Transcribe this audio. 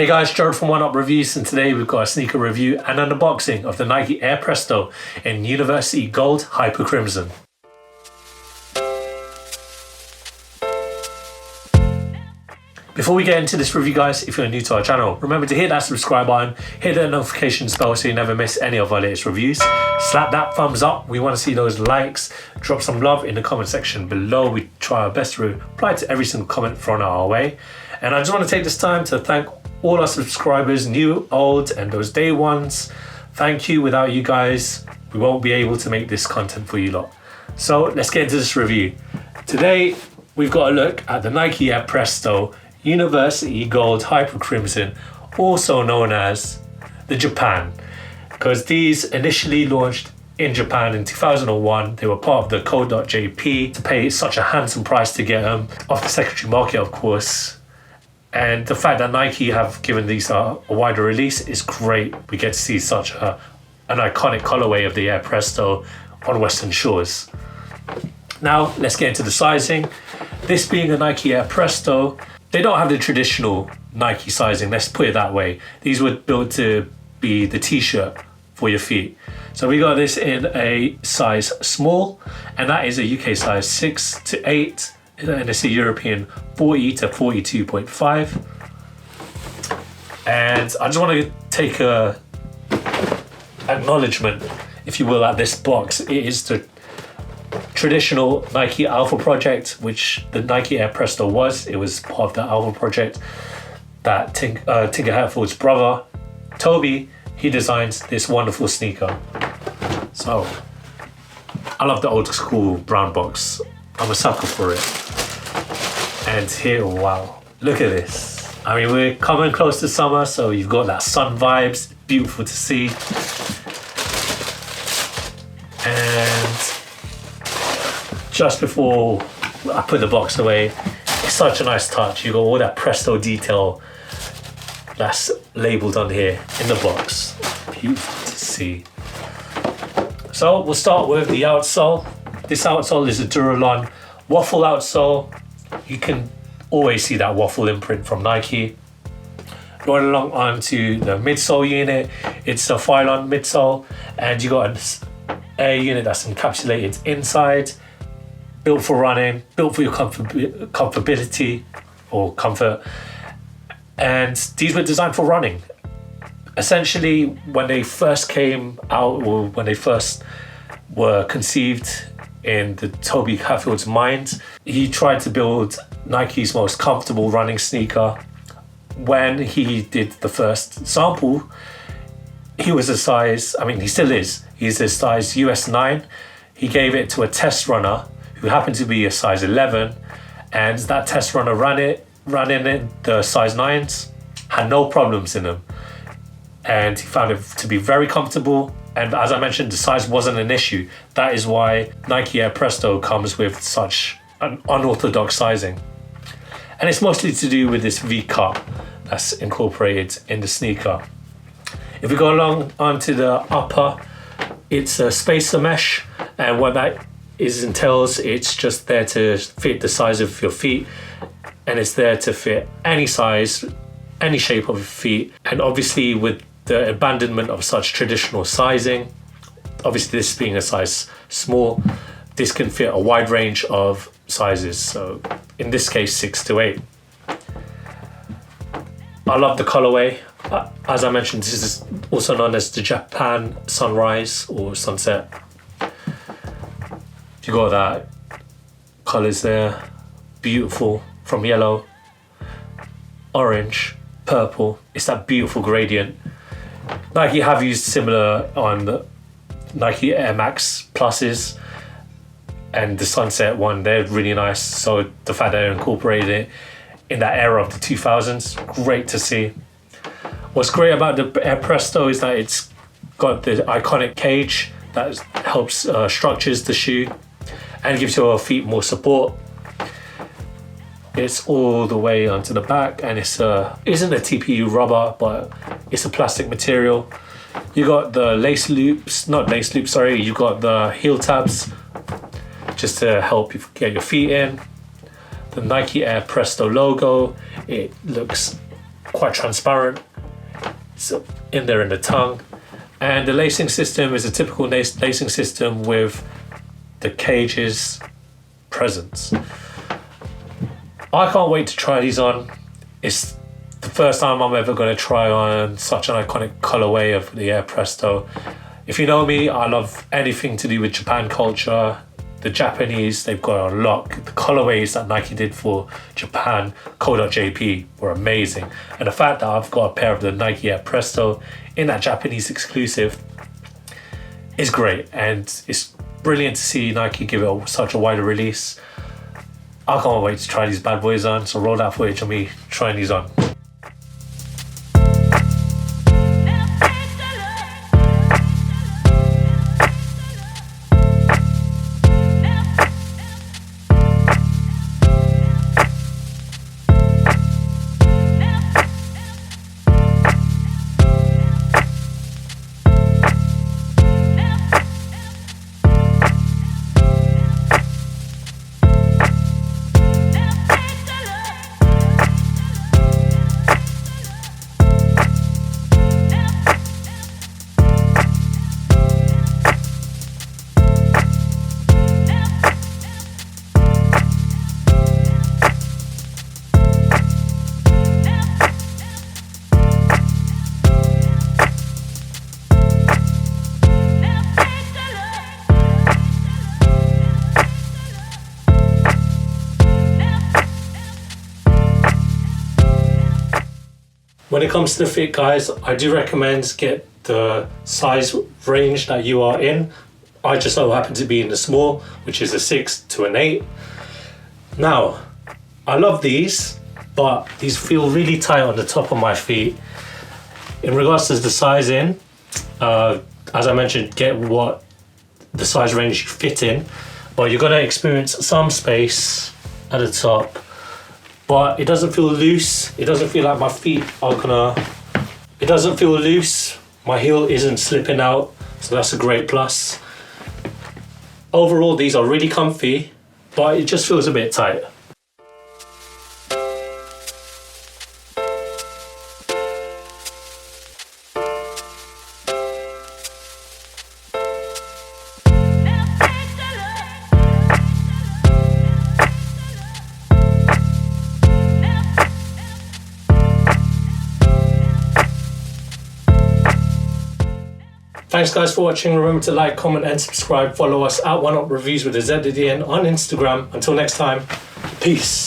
Hey guys, Gerald from Oneupreviewz, and today we've got a sneaker review and an unboxing of the Nike Air Presto in University Gold Hyper Crimson. Before we get into this review guys, if you're new to our channel, remember to hit that subscribe button, hit the notifications bell so you never miss any of our latest reviews. Slap that thumbs up, we want to see those likes. Drop some love in the comment section below. We try our best to reply to every single comment thrown our way. And I just want to take this time to thank all our subscribers, new, old, and those day ones. Thank you. Without you guys, we won't be able to make this content for you lot. So let's get into this review. Today, we've got a look at the Nike Air Presto University Gold Hyper Crimson, also known as the Japan, because these initially launched in Japan in 2001. They were part of the code.jp to pay such a handsome price to get them off the secondary market, of course. And the fact that Nike have given these a wider release is great. We get to see such an iconic colorway of the Air Presto on Western shores. Now, let's get into the sizing. This being a Nike Air Presto, they don't have the traditional Nike sizing, let's put it that way. These were built to be the t-shirt for your feet. So we got this in a size small, and that is a UK size 6 to 8. And it's a European 40 to 42.5. And I just want to take a acknowledgement, if you will, at this box. It is the traditional Nike Alpha project, which the Nike Air Presto was. It was part of the Alpha project that Tinker Hatfield's brother, Toby, he designed this wonderful sneaker. So, I love the old school brown box. I'm a sucker for it. And here, wow, look at this. I mean, we're coming close to summer, so you've got that sun vibes, beautiful to see. And just before I put the box away, it's such a nice touch. You've got all that Presto detail that's labeled on here in the box. Beautiful to see. So we'll start with the outsole. This outsole is a Duralon waffle outsole. You can always see that waffle imprint from Nike. Going along onto the midsole unit, it's a Phylon midsole, and you got an AIR unit that's encapsulated inside, built for running, built for your comfortability or comfort. And these were designed for running. Essentially, when they first came out, or when they first were conceived in the Toby Hatfield's mind, he tried to build Nike's most comfortable running sneaker. When he did the first sample, he was a size, I mean, he still is, he's a size US 9. He gave it to a test runner who happened to be a size 11, and that test runner ran in it, the size 9s, had no problems in them. And he found it to be very comfortable. And as I mentioned, the size wasn't an issue. That is why Nike Air Presto comes with such an unorthodox sizing. And it's mostly to do with this V-cut that's incorporated in the sneaker. If we go along onto the upper, it's a spacer mesh. And what that entails, it's just there to fit the size of your feet. And it's there to fit any size, any shape of your feet. And obviously with the abandonment of such traditional sizing, obviously this being a size small, this can fit a wide range of sizes. So in this case, 6 to 8. I love the colorway. As I mentioned, this is also known as the Japan Sunrise or Sunset. You got that colors there, beautiful, from yellow, orange, purple. It's that beautiful gradient. Nike have used similar on the Nike Air Max Pluses and the Sunset one. They're really nice. So the fact that they incorporated it in that era of the 2000s, great to see. What's great about the Air Presto is that it's got the iconic cage that helps structures the shoe and gives your feet more support. It's all the way onto the back, and it's isn't a TPU rubber, but it's a plastic material. You got the lace loops, not lace loops, sorry. You got the heel tabs just to help you get your feet in. The Nike Air Presto logo, it looks quite transparent. It's in there in the tongue. And the lacing system is a typical lacing system with the cages present. I can't wait to try these on. It's the first time I'm ever going to try on such an iconic colorway of the AIR Presto. If you know me, I love anything to do with Japan culture. The Japanese, they've got a lock. The colorways that Nike did for Japan, Co.JP, were amazing. And the fact that I've got a pair of the Nike AIR Presto in that Japanese exclusive is great. And it's brilliant to see Nike give it such a wider release. I can't wait to try these bad boys on. So roll that footage of me trying these on. When it comes to the fit, guys, I do recommend get the size range that you are in. I just so happen to be in the small, which is a 6 to an 8. Now, I love these, but these feel really tight on the top of my feet. In regards to the sizing, as I mentioned, get what the size range you fit in, but you're gonna experience some space at the top. But it doesn't feel loose. It doesn't feel like my feet are gonna... It doesn't feel loose. My heel isn't slipping out, so that's a great plus. Overall, these are really comfy, but it just feels a bit tight. Thanks guys for watching. Remember to like, comment and subscribe. Follow us at Oneupreviewz with a Z at the end on Instagram. Until next time, peace.